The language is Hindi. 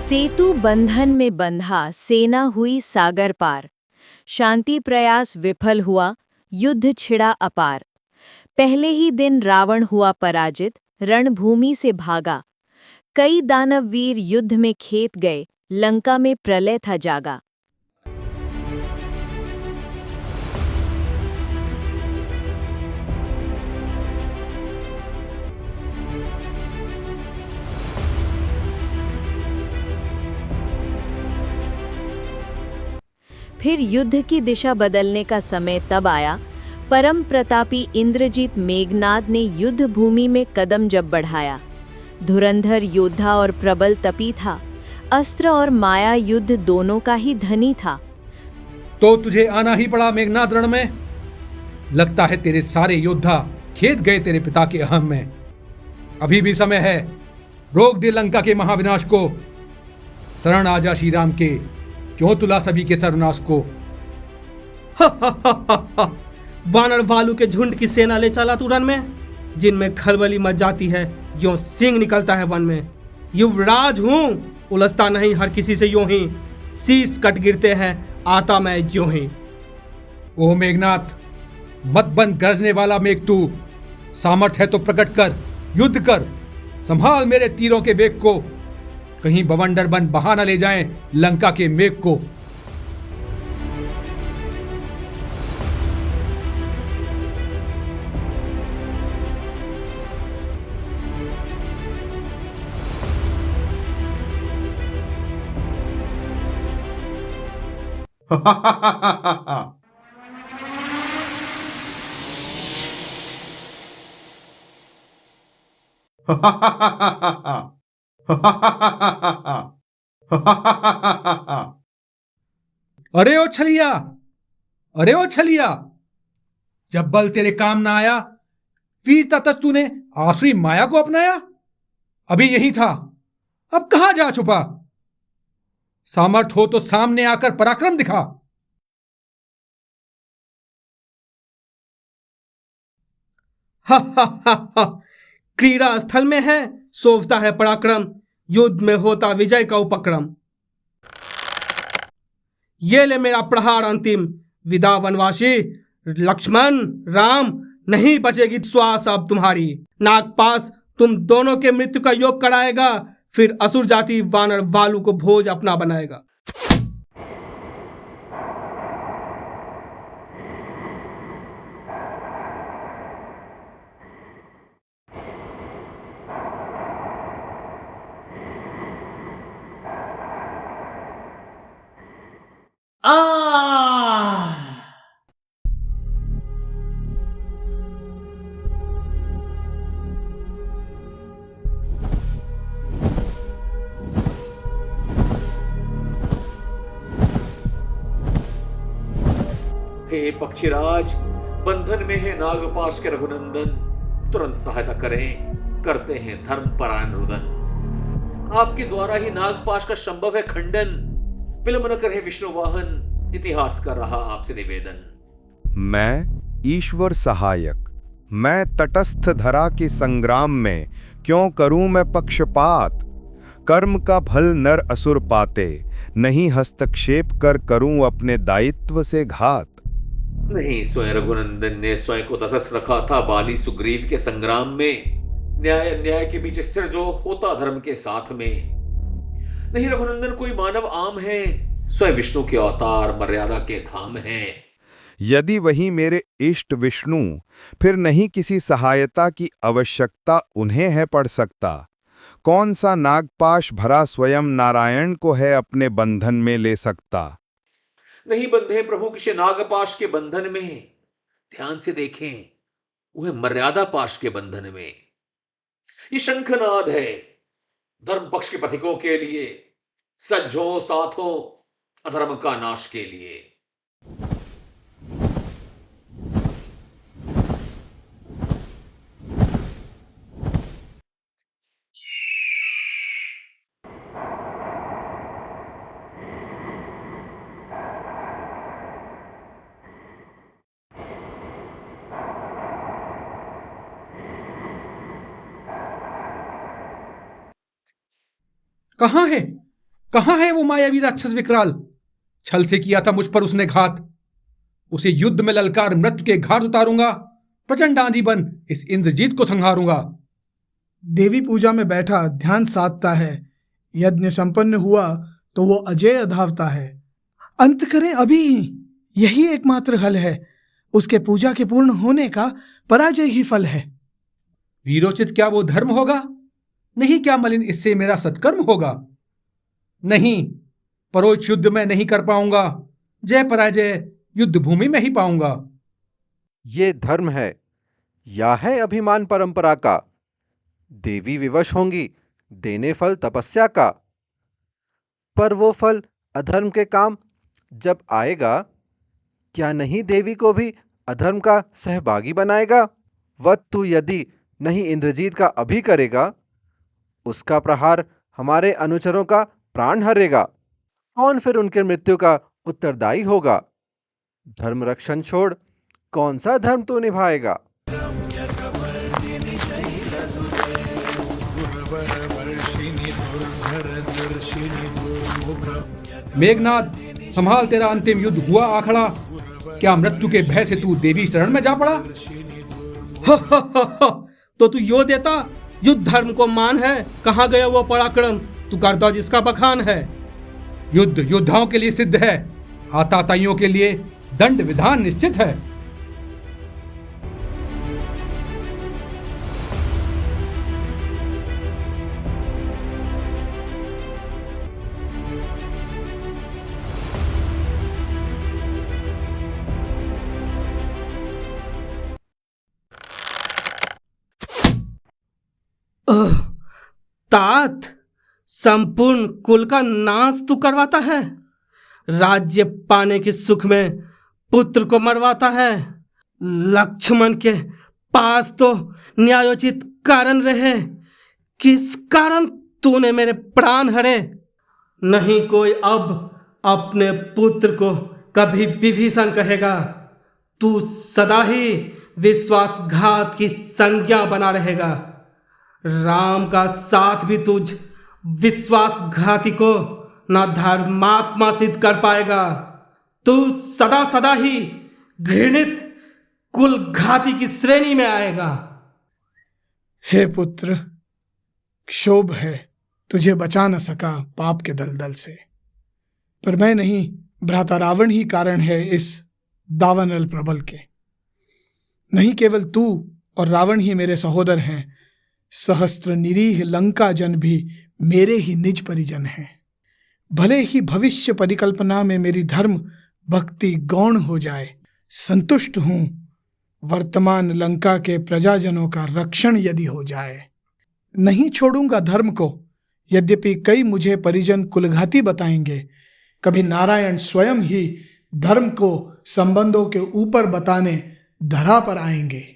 सेतु बंधन में बंधा, सेना हुई सागर पार। शांति प्रयास विफल हुआ, युद्ध छिड़ा अपार। पहले ही दिन रावण हुआ पराजित, रणभूमि से भागा। कई दानव वीर युद्ध में खेत गए, लंका में प्रलय था जागा। फिर युद्ध की दिशा बदलने का समय तब आया। परम प्रतापी इंद्रजीत मेघनाद ने युद्ध भूमि में कदम जब बढ़ाया। धुरंधर योद्धा और प्रबल तपी था, अस्त्र और माया युद्ध दोनों का ही धनी था। तो तुझे आना ही पड़ा मेघनाद रण में। लगता है तेरे सारे योद्धा खेत गए तेरे पिता के अहम में। अभी भी समय है, रोक दे लंका के महाविनाश को। शरण आजा श्री राम के, क्यों तुला सभी के सर्वनाश को। वानर भालू के झुंड की सेना ले चला तू रण में, जिनमें खलबली मच जाती है जो सिंह निकलता है वन में। युवराज हूं, उलझता नहीं हर किसी से यूं ही, शीश कट गिरते हैं आता मैं ज्यों ही। ओ मेघनाथ, मत बन गरजने वाला मेघ तू। सामर्थ है तो प्रकट कर, युद्ध कर, संभाल मेरे तीरों के वेग को। कहीं बवंडर बन बहा न ले जाएं लंका के मेघ को। अरे ओ छलिया, अरे ओ छलिया, जब बल तेरे काम ना आया, वीरता तस तूने आसुरी माया को अपनाया। अभी यही था, अब कहां जा छुपा। सामर्थ हो तो सामने आकर पराक्रम दिखा। क्रीड़ा स्थल में है सोचता है पराक्रम, युद्ध में होता विजय का उपक्रम। ये ले मेरा प्रहार अंतिम, विदा वनवासी। लक्ष्मण राम, नहीं बचेगी श्वास अब तुम्हारी। नागपाश तुम दोनों के मृत्यु का योग कराएगा, फिर असुर जाति वानर भालू को भोज अपना बनाएगा। हे पक्षीराज, बंधन में है नागपाश के रघुनंदन। तुरंत सहायता करें, करते हैं धर्म परायण रुदन। आपके द्वारा ही नागपाश का संभव है खंडन। विलंब न करे विष्णु वाहन, इतिहास कर रहा आपसे निवेदन। मैं ईश्वर सहायक, मैं तटस्थ धरा के संग्राम में क्यों करूं मैं पक्षपात। कर्म का फल नर असुर पाते, नहीं हस्तक्षेप कर करूं अपने दायित्व से घात। नहीं, स्वयं रघुनंदन ने स्वयं को तटस्थ रखा था बाली सुग्रीव के संग्राम में। न्याय अन्याय के बीच स्थिर जो होता धर्म के साथ में। नहीं, रघुनंदन कोई मानव आम है, स्वयं विष्णु के अवतार मर्यादा के धाम हैं। यदि वही मेरे इष्ट विष्णु, फिर नहीं किसी सहायता की आवश्यकता उन्हें है पड़ सकता। कौन सा नागपाश भरा स्वयं नारायण को है अपने बंधन में ले सकता। नहीं बंधे प्रभु किसी नागपाश के बंधन में, ध्यान से देखें वह मर्यादा पाश के बंधन में। ये शंखनाद है धर्म पक्ष के पथिकों के लिए, सज्जों साथों अधर्म का नाश के लिए। कहां है, कहां है वो मायावी राक्षस विकराल? छल से किया था मुझ पर उसने घात। उसे युद्ध में ललकार मृत्यु के घाट उतारूंगा, प्रचंड आंधी बन इस इंद्रजीत को संहारूंगा। देवी पूजा में बैठा ध्यान साधता है, यज्ञ संपन्न हुआ तो वो अजेय धावता है। अंत करें अभी ही, यही एकमात्र हल है। उसके पूजा के पूर्ण होने का पराजय ही फल है। वीरोचित क्या वो धर्म होगा? नहीं, क्या मलिन इससे मेरा सत्कर्म होगा? नहीं, परोक्ष युद्ध में नहीं कर पाऊंगा। जय पराजय युद्ध भूमि में ही पाऊंगा। ये धर्म है या है अभिमान परंपरा का? देवी विवश होंगी देने फल तपस्या का। पर वो फल अधर्म के काम जब आएगा, क्या नहीं देवी को भी अधर्म का सहभागी बनाएगा? वत तू यदि नहीं इंद्रजीत का अभी करेगा, उसका प्रहार हमारे अनुचरों का प्राण हरेगा। कौन फिर उनके मृत्यु का उत्तरदायी होगा? धर्म रक्षण छोड़ कौन सा धर्म तू निभाएगा? मेघनाद, संभाल, तेरा अंतिम युद्ध हुआ आखड़ा। क्या मृत्यु के भय से तू देवी शरण में जा पड़ा? तो तू यो देता, युद्ध धर्म को मान है। कहाँ गया वो पराक्रम, तू करता जिसका बखान है। युद्ध योद्धाओं के लिए सिद्ध है, आताताइयों के लिए दंड विधान निश्चित है। तात, संपूर्ण कुल का नाश तू करवाता है। राज्य पाने के सुख में पुत्र को मरवाता है। लक्ष्मण के पास तो न्यायोचित कारण रहे, किस कारण तूने मेरे प्राण हरे? नहीं कोई अब अपने पुत्र को कभी विभीषण कहेगा। तू सदा ही विश्वासघात की संज्ञा बना रहेगा। राम का साथ भी तुझ विश्वासघाती को न धर्मात्मा सिद्ध कर पाएगा। तू सदा सदा ही घृणित कुलघाती की श्रेणी में आएगा। हे पुत्र, क्षोभ है, तुझे बचा न सका पाप के दलदल से। पर मैं नहीं, भ्राता रावण ही कारण है इस दावानल प्रबल के। नहीं केवल तू और रावण ही मेरे सहोदर हैं, सहस्त्र निरीह लंका जन भी मेरे ही निज परिजन हैं। भले ही भविष्य परिकल्पना में मेरी धर्म भक्ति गौण हो जाए, संतुष्ट हूं वर्तमान लंका के प्रजाजनों का रक्षण यदि हो जाए। नहीं छोड़ूंगा धर्म को, यद्यपि कई मुझे परिजन कुलघाती बताएंगे। कभी नारायण स्वयं ही धर्म को संबंधों के ऊपर बताने धरा पर आएंगे।